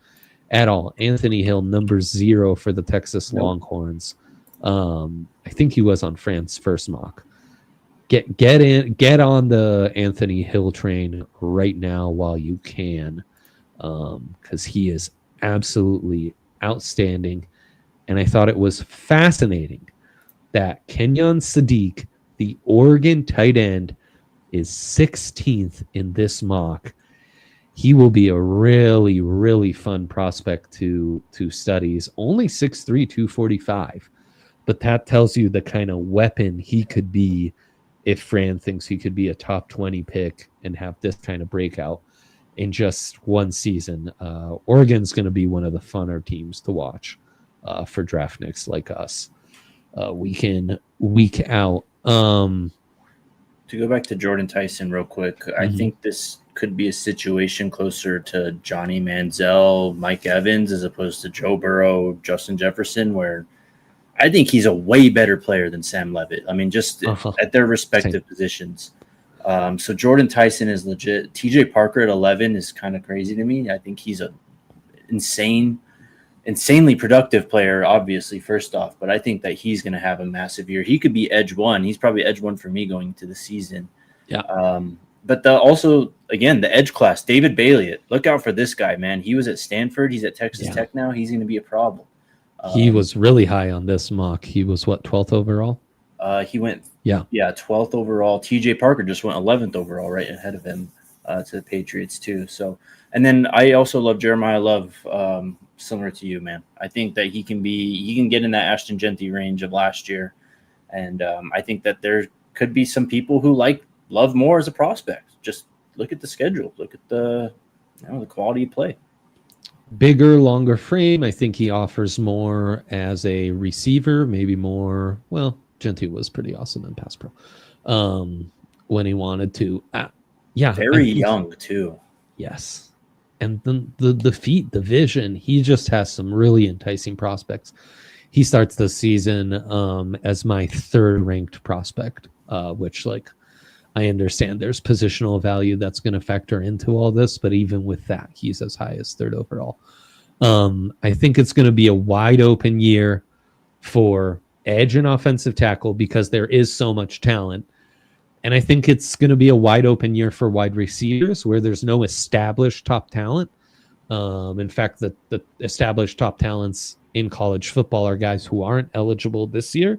at all. Anthony Hill, number 0 for the Texas Longhorns. I think he was on Fran's first mock. Get on the Anthony Hill train right now while you can, because he is absolutely outstanding. And I thought it was fascinating that Kenyon Sadiq, the Oregon tight end, is 16th in this mock. He will be a really, really fun prospect to study. He's only 6'3", 245. But that tells you the kind of weapon he could be if Fran thinks he could be a top 20 pick and have this kind of breakout in just one season. Oregon's going to be one of the funner teams to watch for draftniks like us, week in, week out. To go back to Jordan Tyson real quick, I think this could be a situation closer to Johnny Manziel, Mike Evans, as opposed to Joe Burrow, Justin Jefferson, where I think he's a way better player than Sam Levitt. I mean, just at their respective positions. So Jordan Tyson is legit. TJ Parker at 11 is kind of crazy to me. I think he's a insanely productive player, obviously, first off, but I think that he's going to have a massive year. He could be edge 1. He's probably edge 1 for me going into the season. Yeah. But also, again, the edge class, David Bailey, look out for this guy, man. He was at Stanford. He's at Texas Tech now. He's going to be a problem. He was really high on this mock. He was, what, 12th overall? He went 12th overall. TJ Parker just went 11th overall, right ahead of him to the Patriots too. So, and then I also love Jeremiah Love, similar to you, man. I think that he can get in that Ashton Genty range of last year, and I think that there could be some people who like Love more as a prospect. Just look at the schedule, look at the quality of play. Bigger, longer frame. I think he offers more as a receiver, maybe more. Well, Genty was pretty awesome in pass pro when he wanted to. Very young too. Yes, and then the feet, the vision. He just has some really enticing prospects. He starts the season as my 3rd ranked prospect, which, like, I understand there's positional value that's going to factor into all this, but even with that, he's as high as 3rd overall. I think it's going to be a wide open year for edge and offensive tackle because there is so much talent. And I think it's going to be a wide open year for wide receivers where there's no established top talent. In fact, the established top talents in college football are guys who aren't eligible this year.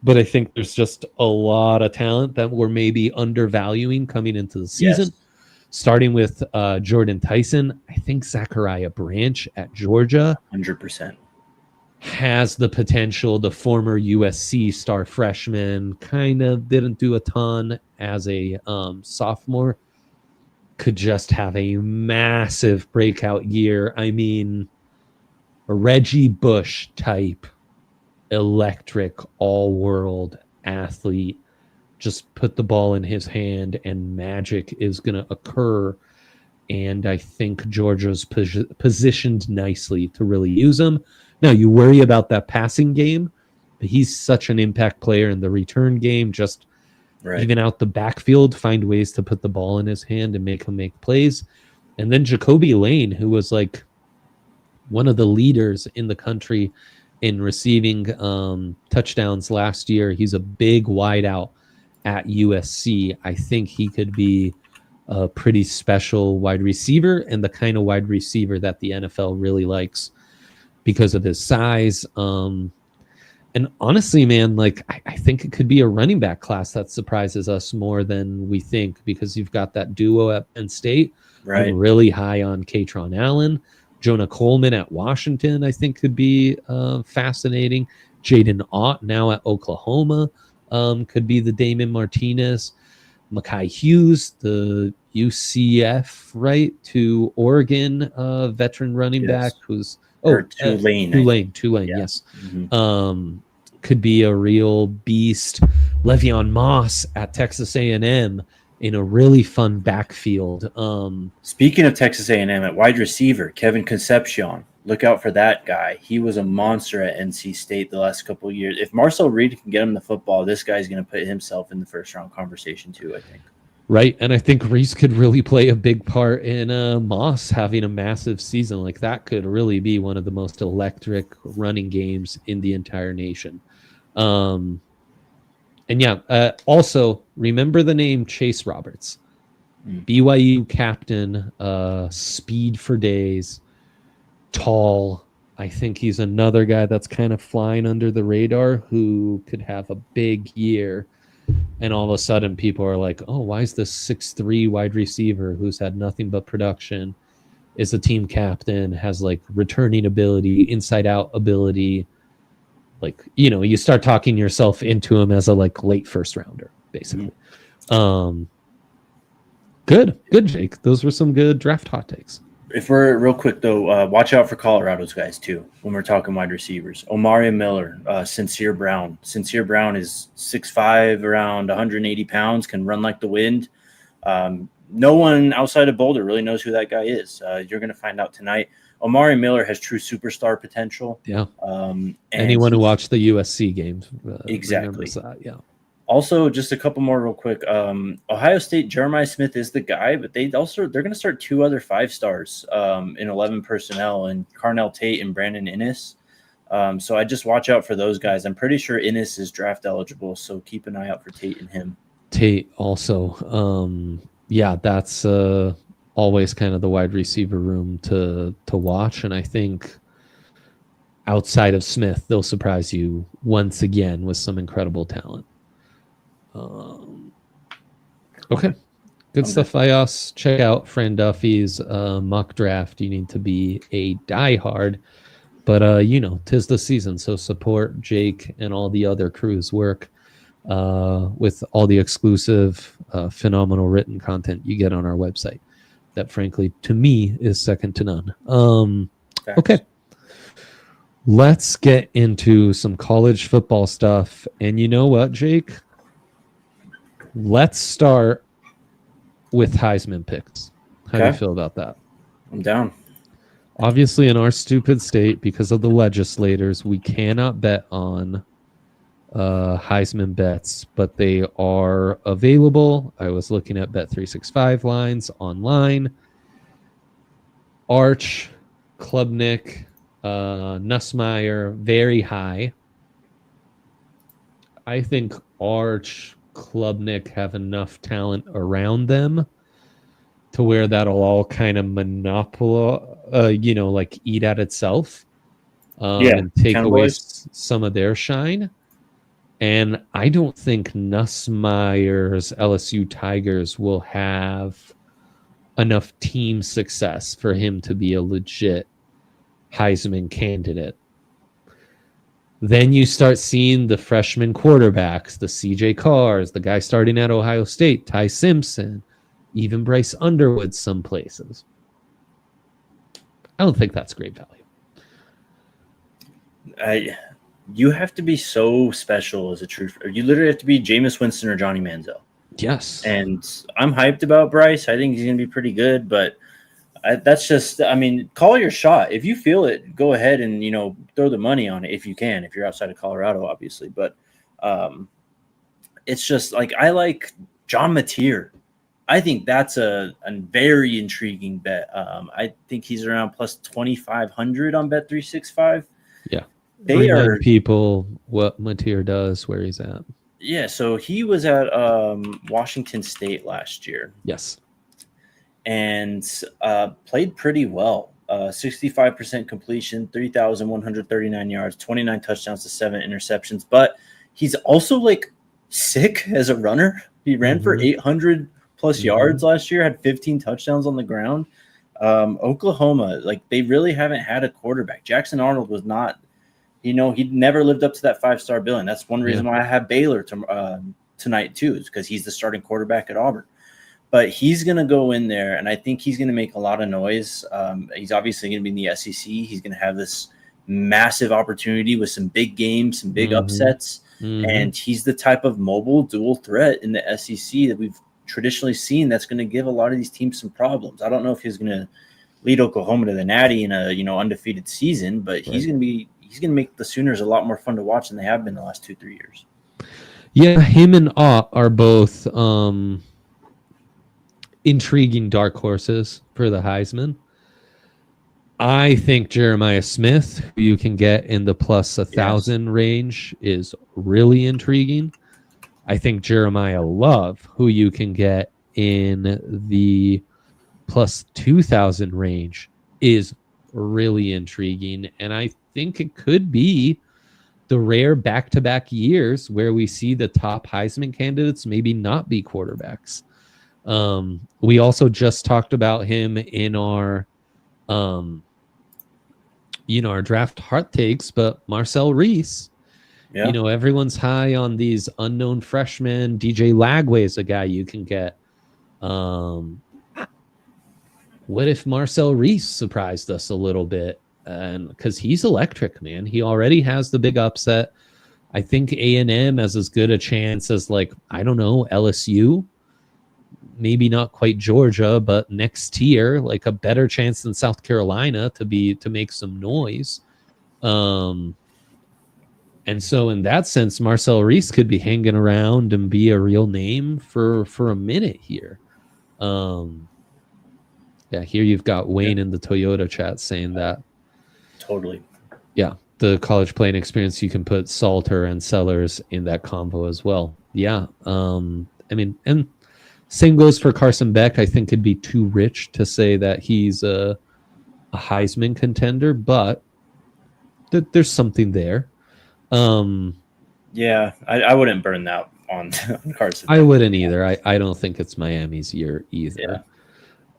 But I think there's just a lot of talent that we're maybe undervaluing coming into the season. Yes. Starting with Jordan Tyson. I think Zachariah Branch at Georgia 100% has the potential. The former USC star freshman kind of didn't do a ton as a sophomore. Could just have a massive breakout year. I mean, a Reggie Bush type electric all-world athlete. Just put the ball in his hand and magic is going to occur. And I think Georgia's positioned nicely to really use him. Now, you worry about that passing game, but he's such an impact player in the return game. Just even out the backfield, find ways to put the ball in his hand and make him make plays. And then Jacoby Lane, who was like one of the leaders in the country in receiving touchdowns last year. He's a big wideout at USC. I think he could be a pretty special wide receiver and the kind of wide receiver that the NFL really likes because of his size. And honestly, man, like I think it could be a running back class that surprises us more than we think because you've got that duo at Penn State. Right. I'm really high on Katron Allen. Jonah Coleman at Washington, I think, could be fascinating. Jaden Ott now at Oklahoma could be the Damon Martinez. Mekhi Hughes, the UCF, right, to Oregon veteran running back who's Tulane, Yeah. yes. Could be a real beast. Le'Veon Moss at Texas A&M in a really fun backfield. Speaking of Texas A&M, at wide receiver, Kevin Concepcion. Look out for that guy. He was a monster at NC State the last couple of years. If Marcel Reed can get him the football, this guy's going to put himself in the first-round conversation too, I think. Right, and I think Reese could really play a big part in Moss having a massive season. Like, that could really be one of the most electric running games in the entire nation. And yeah, also remember the name Chase Roberts, BYU captain, speed for days, tall. I think he's another guy that's kind of flying under the radar who could have a big year. And all of a sudden people are like, oh, why is this 6'3" wide receiver who's had nothing but production, is a team captain, has like returning ability, inside out ability. Like, you know, you start talking yourself into him as a like late first rounder, basically. Good, Jake. Those were some good draft hot takes. If we're real quick though, watch out for Colorado's guys too when we're talking wide receivers. Omari Miller, Sincere Brown. Sincere Brown is 6'5", around 180 pounds, can run like the wind. No one outside of Boulder really knows who that guy is. You're going to find out tonight. Omari Miller has true superstar potential. Yeah. Anyone who watched the USC games exactly. That, yeah. Also, just a couple more real quick. Ohio State, Jeremiah Smith is the guy, but they're going to start 2 other 5-stars in 11 personnel, and Carnell Tate and Brandon Innis. So I just watch out for those guys. I'm pretty sure Innis is draft eligible, so keep an eye out for Tate and him. Tate also. Yeah, that's always kind of the wide receiver room to watch, and I think outside of Smith, they'll surprise you once again with some incredible talent. Okay, good stuff, Ios. Check out Fran Duffy's mock draft. You need to be a diehard, but you know, 'tis the season, so support Jake and all the other crew's work with all the exclusive, phenomenal written content you get on our website. That, frankly, to me, is second to none. Okay. Let's get into some college football stuff. And you know what, Jake? Let's start with Heisman picks. How do you feel about that? I'm down. Obviously, in our stupid state, because of the legislators, we cannot bet on Heisman bets, but they are available. I was looking at Bet365 lines online. Arch, Klubnik, Nussmeier, very high. I think Arch, Klubnik have enough talent around them to where that'll all kind of monopolize, like eat at itself, and take away some of their shine. And I don't think Nussmeier's LSU Tigers will have enough team success for him to be a legit Heisman candidate. Then you start seeing the freshman quarterbacks, the CJ Carrs, the guy starting at Ohio State, Ty Simpson, even Bryce Underwood some places. I don't think that's great value. You have to be so special as a true. You literally have to be Jameis Winston or Johnny Manziel. Yes. And I'm hyped about Bryce. I think he's going to be pretty good, but that's just, call your shot. If you feel it, go ahead and, throw the money on it if you can, if you're outside of Colorado, obviously. But it's just like, I like John Mateer. I think that's a very intriguing bet. I think he's around plus 2,500 on Bet365. Yeah. They are people what Mateer does, where he's at. Yeah, so he was at Washington State last year. Yes. And played pretty well. 65% completion, 3,139 yards, 29 touchdowns to 7 interceptions. But he's also sick as a runner. He ran for 800 plus yards last year, had 15 touchdowns on the ground. Oklahoma, they really haven't had a quarterback. Jackson Arnold was not he never lived up to that 5-star billing. That's one reason why I have Baylor tonight too, is because he's the starting quarterback at Auburn. But he's going to go in there, and I think he's going to make a lot of noise. He's obviously going to be in the SEC. He's going to have this massive opportunity with some big games, some big upsets. And he's the type of mobile dual threat in the SEC that we've traditionally seen that's going to give a lot of these teams some problems. I don't know if he's going to lead Oklahoma to the Natty in a undefeated season, but he's going to make the Sooners a lot more fun to watch than they have been the last 2-3 years. Yeah, him and Ott are both intriguing dark horses for the Heisman. I think Jeremiah Smith, who you can get in the plus 1,000 range, is really intriguing. I think Jeremiah Love, who you can get in the plus 2,000 range, is really intriguing. And I think it could be the rare back-to-back years where we see the top Heisman candidates maybe not be quarterbacks. We also just talked about him in our our draft heart takes, but Marcel Reese, everyone's high on these unknown freshmen. DJ Lagway is a guy you can get. What if Marcel Reese surprised us a little bit? And because he's electric, man. He already has the big upset. I think A&M has as good a chance as LSU. Maybe not quite Georgia, but next tier, like a better chance than South Carolina to make some noise. And so in that sense, Marcel Reese could be hanging around and be a real name for a minute here. Here you've got Wayne in the Toyota chat saying that. Totally. Yeah, the college playing experience, you can put Salter and Sellers in that combo as well. Yeah. And same goes for Carson Beck. I think it'd be too rich to say that he's a Heisman contender, but there's something there. Yeah, I wouldn't burn that on Carson Beck. I wouldn't either. I don't think it's Miami's year either.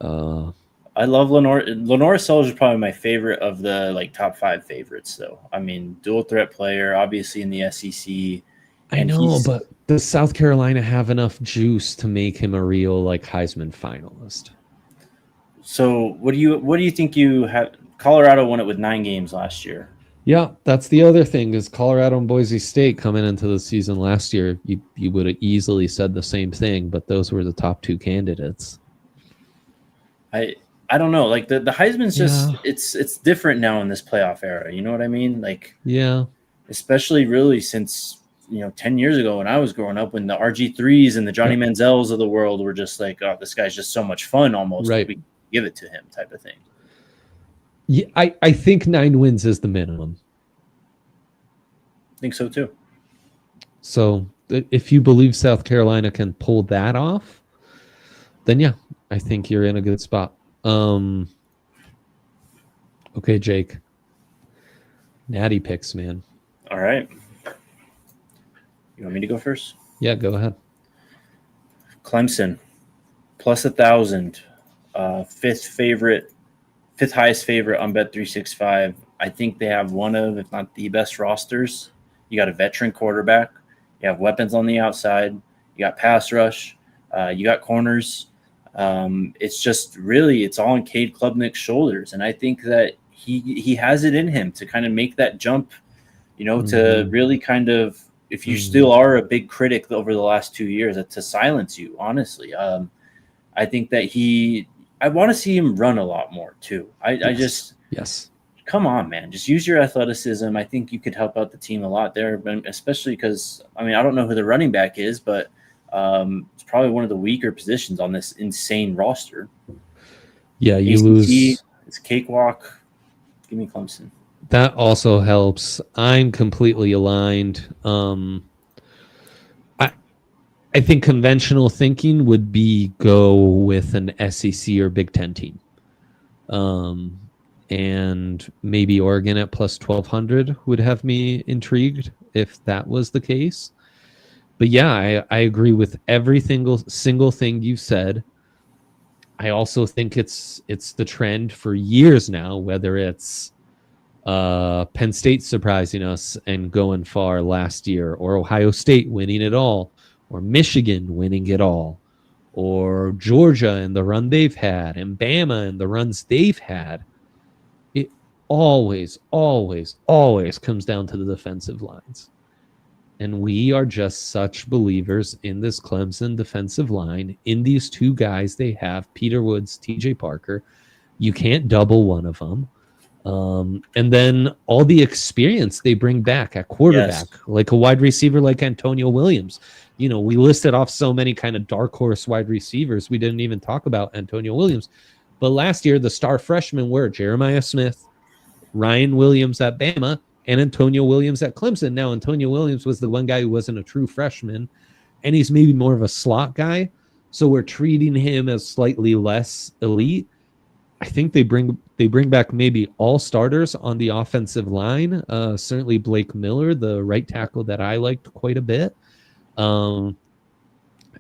Yeah. I love Lenore. Lenore Sellers is probably my favorite of the top 5 favorites, though. I mean, dual threat player, obviously in the SEC. I know, but does South Carolina have enough juice to make him a real Heisman finalist? So what do you think you have? Colorado won it with 9 games last year. Yeah, that's the other thing is Colorado and Boise State coming into the season last year. You would have easily said the same thing, but those were the top 2 candidates. I don't know. The Heisman's just it's different now in this playoff era. You know what I mean? Especially really since 10 years ago when I was growing up, when the RG3s and the Johnny Manziels of the world were just oh, this guy's just so much fun almost. Right. We give it to him type of thing. Yeah, I think 9 wins is the minimum. I think so too. So if you believe South Carolina can pull that off, then yeah, I think you're in a good spot. Okay, Jake. Natty picks, man. All right. You want me to go first? Yeah, go ahead. Clemson, plus 1,000, fifth highest favorite on Bet365. I think they have one of, if not the best rosters. You got a veteran quarterback. You have weapons on the outside. You got pass rush. You got corners. It's just really, it's all on Cade Klubnik's shoulders. And I think that he has it in him to kind of make that jump, to really kind of, if you still are a big critic over the last 2 years, to silence you, honestly. I think that I want to see him run a lot more too. Yes. Come on, man. Just use your athleticism. I think you could help out the team a lot there, especially because, I don't know who the running back is, but it's probably one of the weaker positions on this insane roster. Yeah, you lose. It's cakewalk. Give me Clemson. That also helps. I'm completely aligned. I think conventional thinking would be go with an SEC or Big Ten team. And maybe Oregon at plus 1,200 would have me intrigued if that was the case. But yeah, I agree with every single thing you said. I also think it's the trend for years now, whether it's Penn State surprising us and going far last year, or Ohio State winning it all, or Michigan winning it all, or Georgia and the run they've had, and Bama and the runs they've had. It always, always, always comes down to the defensive lines. And we are just such believers in this Clemson defensive line, in these two guys they have, Peter Woods, TJ Parker. You can't double one of them. And then all the experience they bring back at quarterback, like a wide receiver like Antonio Williams. You know, we listed off so many kind of dark horse wide receivers. We didn't even talk about Antonio Williams. But last year, the star freshmen were Jeremiah Smith, Ryan Williams at Bama, and Antonio Williams at Clemson. Now, Antonio Williams was the one guy who wasn't a true freshman, and he's maybe more of a slot guy. So we're treating him as slightly less elite. I think they bring back maybe all starters on the offensive line. Certainly Blake Miller, the right tackle that I liked quite a bit. And,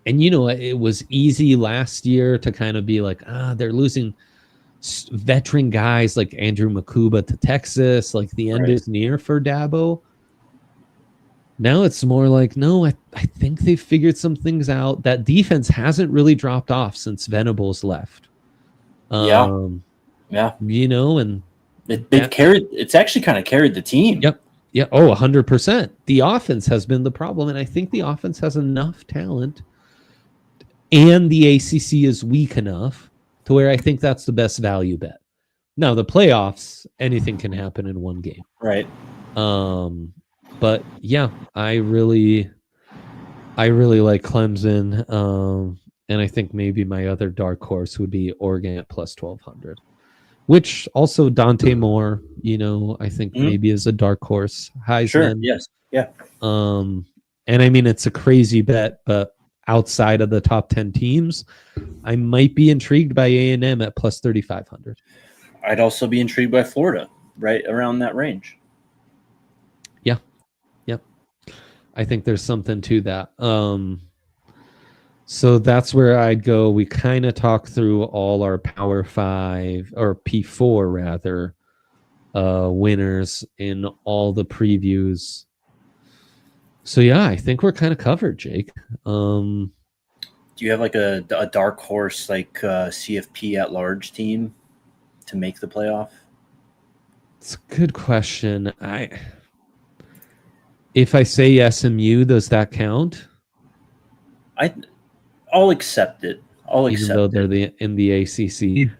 you know, it was easy last year to kind of be like, they're losing veteran guys like Andrew Makuba to Texas. Like the end is near for Dabo. Now it's more like, no, I think they've figured some things out. That defense hasn't really dropped off since Venables left. Yeah. You know, and it's actually kind of carried the team. Yep. Yeah. Oh, 100%. The offense has been the problem. And I think the offense has enough talent and the ACC is weak enough to where I think that's the best value bet. Now, the playoffs, anything can happen in one game. Right. But yeah, I really like Clemson. And I think maybe my other dark horse would be Oregon at plus 1,200, which also Dante Moore, you know, I think maybe is a dark horse. Heisman. Sure. Yes. Yeah. And I mean, it's a crazy bet, but outside of the top 10 teams, I might be intrigued by A&M at plus 3,500. I'd also be intrigued by Florida, right around that range. Yeah. Yep. I think there's something to that. So that's where I'd go. We kind of talked through all our Power 5 or P4 rather winners in all the previews. So yeah, I think we're kind of covered, Jake. Do you have like a dark horse like CFP at large team to make the playoff? It's a good question. If I say SMU, does that count? I'll accept it. Even though they're in the ACC.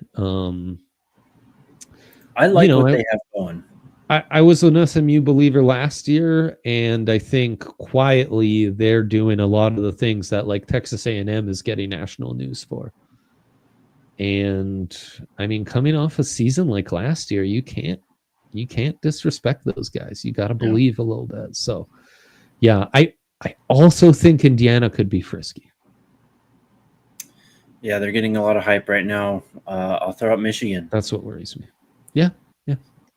I like what they have going. I was an SMU believer last year, and I think quietly they're doing a lot of the things that like Texas A&M is getting national news for. And I mean, coming off a season like last year, you can't disrespect those guys. You got to believe a little bit. So, yeah, I also think Indiana could be frisky. Yeah, they're getting a lot of hype right now. I'll throw out Michigan. That's what worries me. Yeah.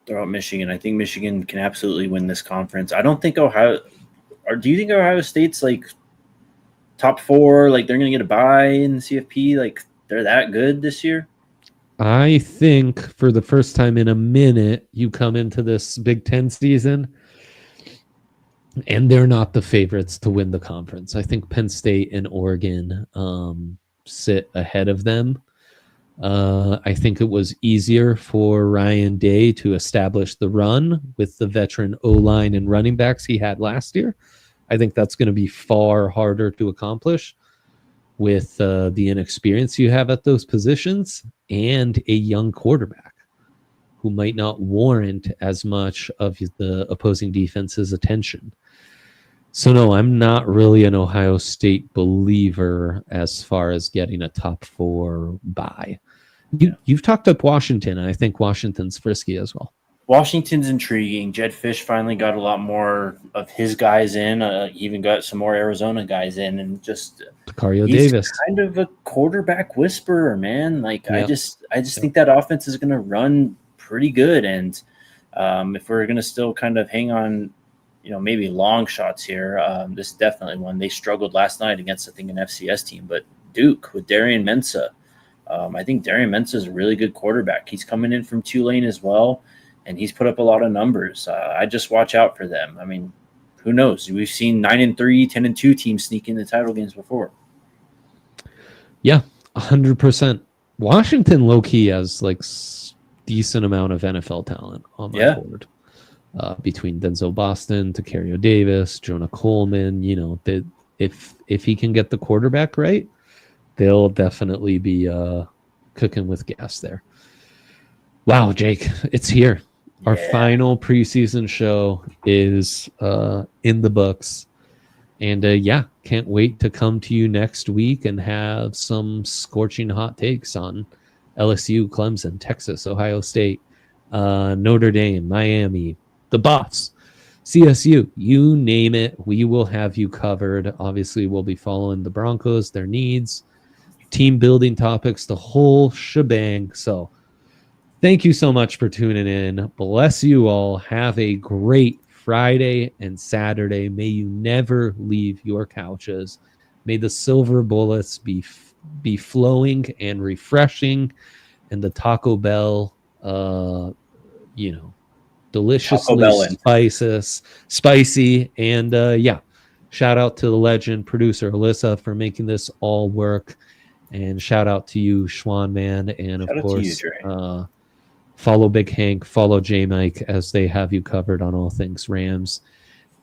Throw out Michigan. I think Michigan can absolutely win this conference. I don't think Ohio – or do you think Ohio State's like top 4? Like they're going to get a bye in the CFP? Like they're that good this year? I think for the first time in a minute, you come into this Big Ten season and they're not the favorites to win the conference. I think Penn State and Oregon sit ahead of them. I think it was easier for Ryan Day to establish the run with the veteran O-line and running backs he had last year. I think that's going to be far harder to accomplish with the inexperience you have at those positions and a young quarterback who might not warrant as much of the opposing defense's attention. So no, I'm not really an Ohio State believer as far as getting a top 4 bye. You've talked up Washington, and I think Washington's frisky as well. Washington's intriguing. Jed Fish finally got a lot more of his guys in. Even got some more Arizona guys in, and just Tacario Davis, kind of a quarterback whisperer, man. Like I just think that offense is going to run pretty good, and if we're going to still kind of hang on, you know, maybe long shots here, this is definitely one. They struggled last night against, I think, an FCS team, but Duke with Darian Mensah. I think Darian Mensah is a really good quarterback. He's coming in from Tulane as well. and he's put up a lot of numbers. I just watch out for them. I mean, who knows? We've seen 9-3, 10-2 teams sneak into title games before. Yeah, 100%. Washington low-key has like decent amount of NFL talent on my board. Between Denzel Boston, Tacario Davis, Jonah Coleman, if he can get the quarterback right, they'll definitely be cooking with gas there. Wow, Jake, it's here. Our final preseason show is in the books. And can't wait to come to you next week and have some scorching hot takes on LSU, Clemson, Texas, Ohio State, Notre Dame, Miami, the Buffs, CSU, you name it. We will have you covered. Obviously, we'll be following the Broncos, their needs, team building topics, the whole shebang. So thank you so much for tuning in. Bless you all. Have a great Friday and Saturday. May you never leave your couches. May the silver bullets be flowing and refreshing, and the Taco Bell, deliciously spicy. And shout out to the legend producer Alyssa for making this all work. And shout out to you, Schwan Man, and of course, follow Big Hank, follow J Mike as they have you covered on all things Rams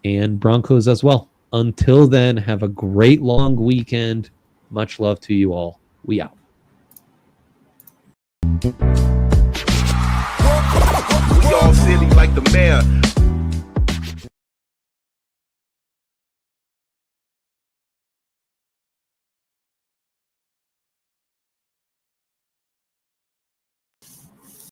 and Broncos as well. Until then, have a great long weekend. Much love to you all. We out. We all silly like the mayor.